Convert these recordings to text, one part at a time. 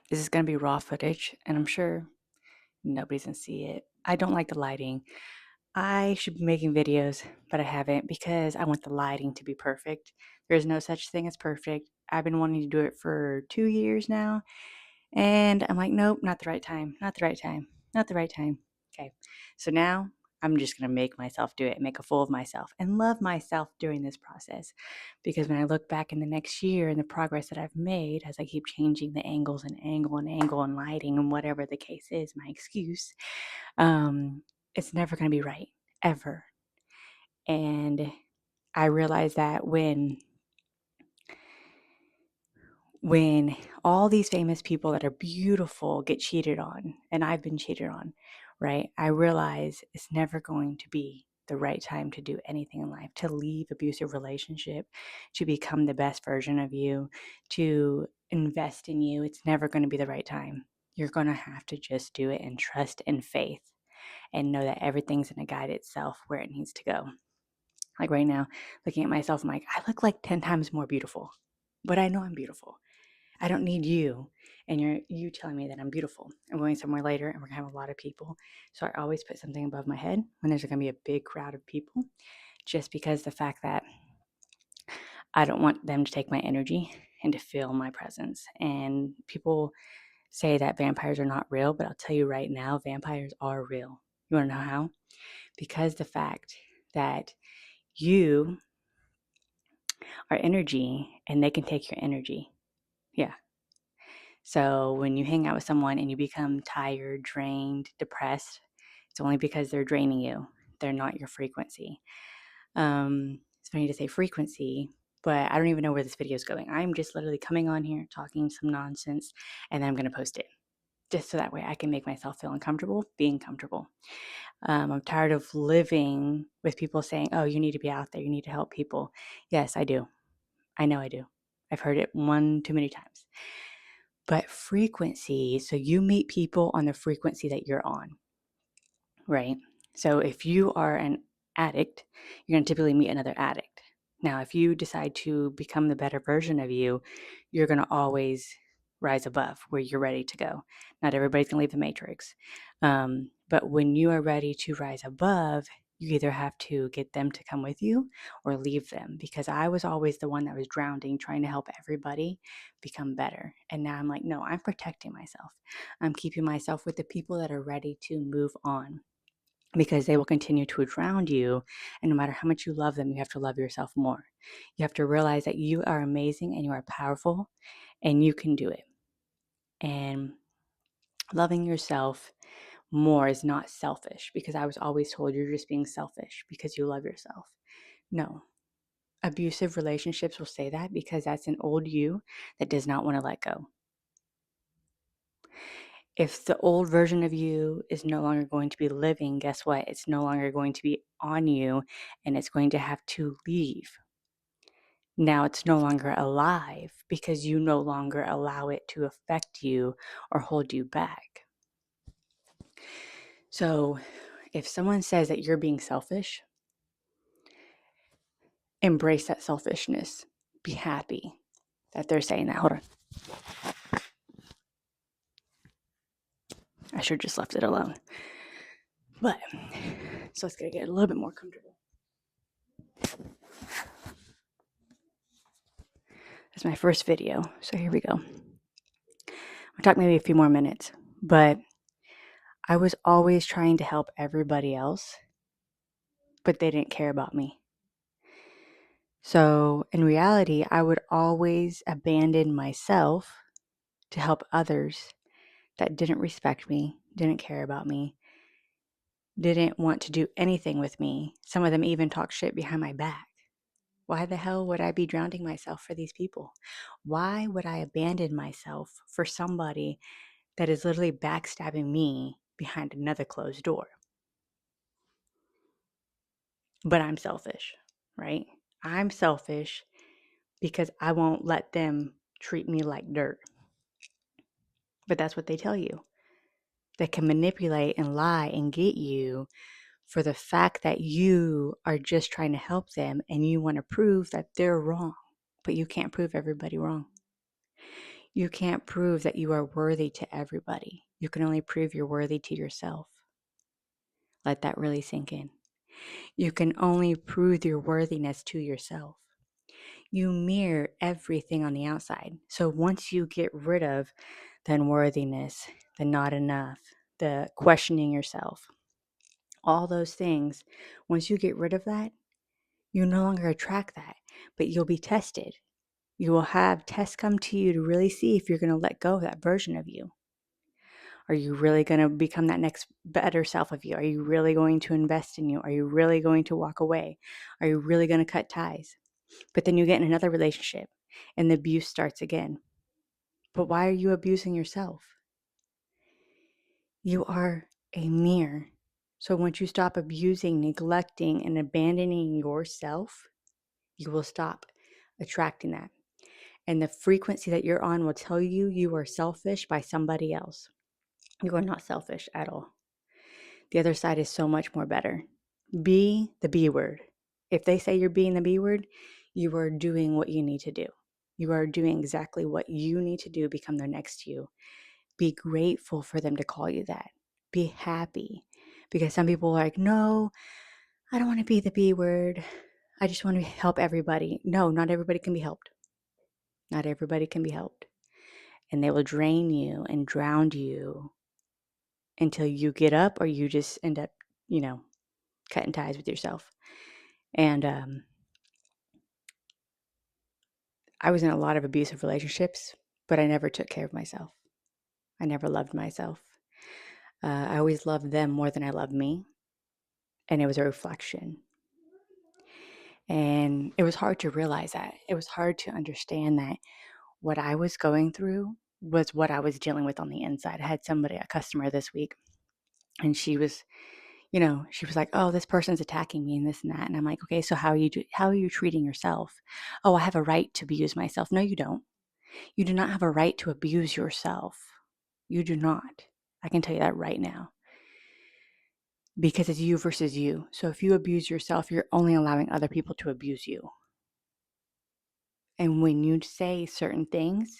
This is going to be raw footage, and I'm sure nobody's going to see it. I don't like the lighting. I should be making videos, but I haven't because I want the lighting to be perfect. There's no such thing as perfect. I've been wanting to do it for 2 years now, and I'm like, nope, not the right time, not the right time, not the right time. Okay, so now I'm just going to make myself do it, make a fool of myself, and love myself during this process. Because when I look back in the next year and the progress that I've made as I keep changing the angles and angle and angle and lighting and whatever the case is, my excuse, um, it's never going to be right, ever. And I realize that when all these famous people that are beautiful get cheated on, and I've been cheated on, right? I realize it's never going to be the right time to do anything in life, to leave abusive relationship, to become the best version of you, to invest in you. It's never going to be the right time. You're going to have to just do it and trust and faith and know that everything's going to guide itself where it needs to go. Like right now, looking at myself, I'm like, I look like 10 times more beautiful, but I know I'm beautiful. I don't need you and you telling me that I'm beautiful. I'm going somewhere later and we're gonna have a lot of people. So I always put something above my head when there's gonna be a big crowd of people, just because the fact that I don't want them to take my energy and to feel my presence. And people say that vampires are not real, but I'll tell you right now, vampires are real. You wanna know how? Because the fact that you are energy and they can take your energy. Yeah. So when you hang out with someone and you become tired, drained, depressed, it's only because they're draining you. They're not your frequency. It's funny to say frequency, but I don't even know where this video is going. I'm just literally coming on here, talking some nonsense, and then I'm going to post it. Just so that way I can make myself feel uncomfortable being comfortable. I'm tired of living with people saying, oh, you need to be out there. You need to help people. Yes, I do. I know I do. I've heard it one too many times. But frequency, so you meet people on the frequency that you're on, right? So if you are an addict, you're going to typically meet another addict. Now, if you decide to become the better version of you, you're going to always rise above where you're ready to go. Not everybody's going to leave the matrix. But when you are ready to rise above, you either have to get them to come with you or leave them, because I was always the one that was drowning, trying to help everybody become better. And now I'm like, no, I'm protecting myself. I'm keeping myself with the people that are ready to move on, because they will continue to drown you. And no matter how much you love them, you have to love yourself more. You have to realize that you are amazing and you are powerful and you can do it. And loving yourself more is not selfish, because I was always told you're just being selfish because you love yourself. No. Abusive relationships will say that because that's an old you that does not want to let go. If the old version of you is no longer going to be living, guess what? It's no longer going to be on you and it's going to have to leave. Now it's no longer alive because you no longer allow it to affect you or hold you back. So if someone says that you're being selfish, embrace that selfishness. Be happy that they're saying that. Hold on. I should have just left it alone. But, so let's get a little bit more comfortable. It's my first video, so here we go. I'll talk maybe a few more minutes, but I was always trying to help everybody else, but they didn't care about me. So in reality, I would always abandon myself to help others that didn't respect me, didn't care about me, didn't want to do anything with me. Some of them even talk shit behind my back. Why the hell would I be drowning myself for these people? Why would I abandon myself for somebody that is literally backstabbing me behind another closed door? But I'm selfish, right? I'm selfish because I won't let them treat me like dirt. But that's what they tell you. They can manipulate and lie and get you for the fact that you are just trying to help them and you want to prove that they're wrong. But you can't prove everybody wrong. You can't prove that you are worthy to everybody. You can only prove you're worthy to yourself. Let that really sink in. You can only prove your worthiness to yourself. You mirror everything on the outside. So once you get rid of the unworthiness, the not enough, the questioning yourself, all those things, once you get rid of that, you no longer attract that, but you'll be tested. You will have tests come to you to really see if you're going to let go of that version of you. Are you really going to become that next better self of you? Are you really going to invest in you? Are you really going to walk away? Are you really going to cut ties? But then you get in another relationship and the abuse starts again. But why are you abusing yourself? You are a mirror. So once you stop abusing, neglecting, and abandoning yourself, you will stop attracting that. And the frequency that you're on will tell you you are selfish by somebody else. You are not selfish at all. The other side is so much more better. Be the B word. If they say you're being the B word, you are doing what you need to do. You are doing exactly what you need to do, become their next you. Be grateful for them to call you that. Be happy. Because some people are like, no, I don't want to be the B word. I just want to help everybody. No, not everybody can be helped. Not everybody can be helped. And they will drain you and drown you until you get up or you just end up, cutting ties with yourself. And I was in a lot of abusive relationships, but I never took care of myself. I never loved myself. I always loved them more than I loved me. And it was a reflection. And it was hard to realize that. It was hard to understand that what I was going through was what I was dealing with on the inside. I had a customer this week, and she was, she was like, "Oh, this person's attacking me and this and that." And I'm like, "Okay, so how are you treating yourself?" "Oh, I have a right to abuse myself." No, you don't. You do not have a right to abuse yourself. You do not. I can tell you that right now. Because it's you versus you. So if you abuse yourself, you're only allowing other people to abuse you. And when you say certain things,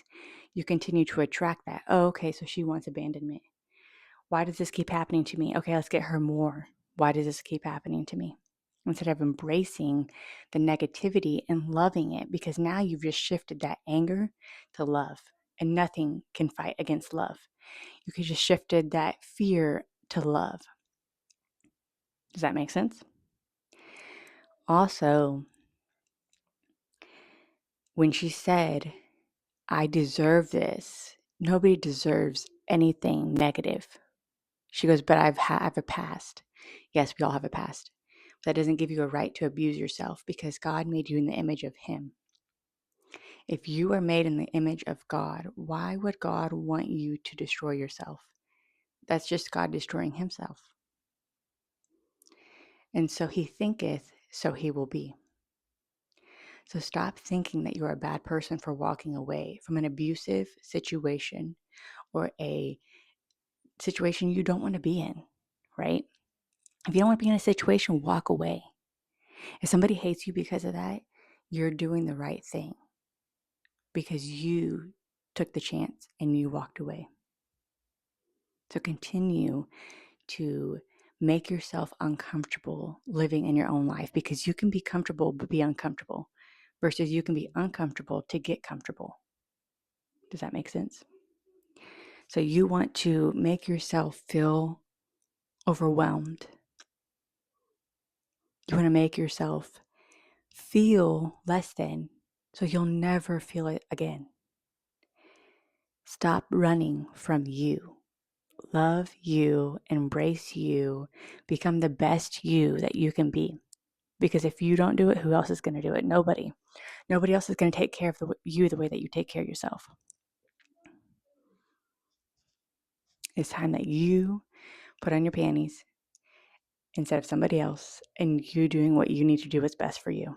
you continue to attract that. Oh, okay, so she wants abandonment. Why does this keep happening to me? Okay, let's get her more. Why does this keep happening to me? Instead of embracing the negativity and loving it, because now you've just shifted that anger to love, and nothing can fight against love. You could just shifted that fear to love. Does that make sense? Also, when she said, "I deserve this," nobody deserves anything negative. She goes, "But I have a past." Yes, we all have a past. That doesn't give you a right to abuse yourself because God made you in the image of Him. If you are made in the image of God, why would God want you to destroy yourself? That's just God destroying Himself. And so He thinketh, so He will be. So stop thinking that you're a bad person for walking away from an abusive situation or a situation you don't want to be in, right? If you don't want to be in a situation, walk away. If somebody hates you because of that, you're doing the right thing because you took the chance and you walked away. So continue to make yourself uncomfortable living in your own life because you can be comfortable but be uncomfortable versus you can be uncomfortable to get comfortable. Does that make sense? So you want to make yourself feel overwhelmed. You want to make yourself feel less than so you'll never feel it again. Stop running from you. Love you, embrace you, become the best you that you can be. Because if you don't do it, who else is going to do it? Nobody. Nobody else is going to take care of you the way that you take care of yourself. It's time that you put on your panties instead of somebody else and you doing what you need to do what's best for you.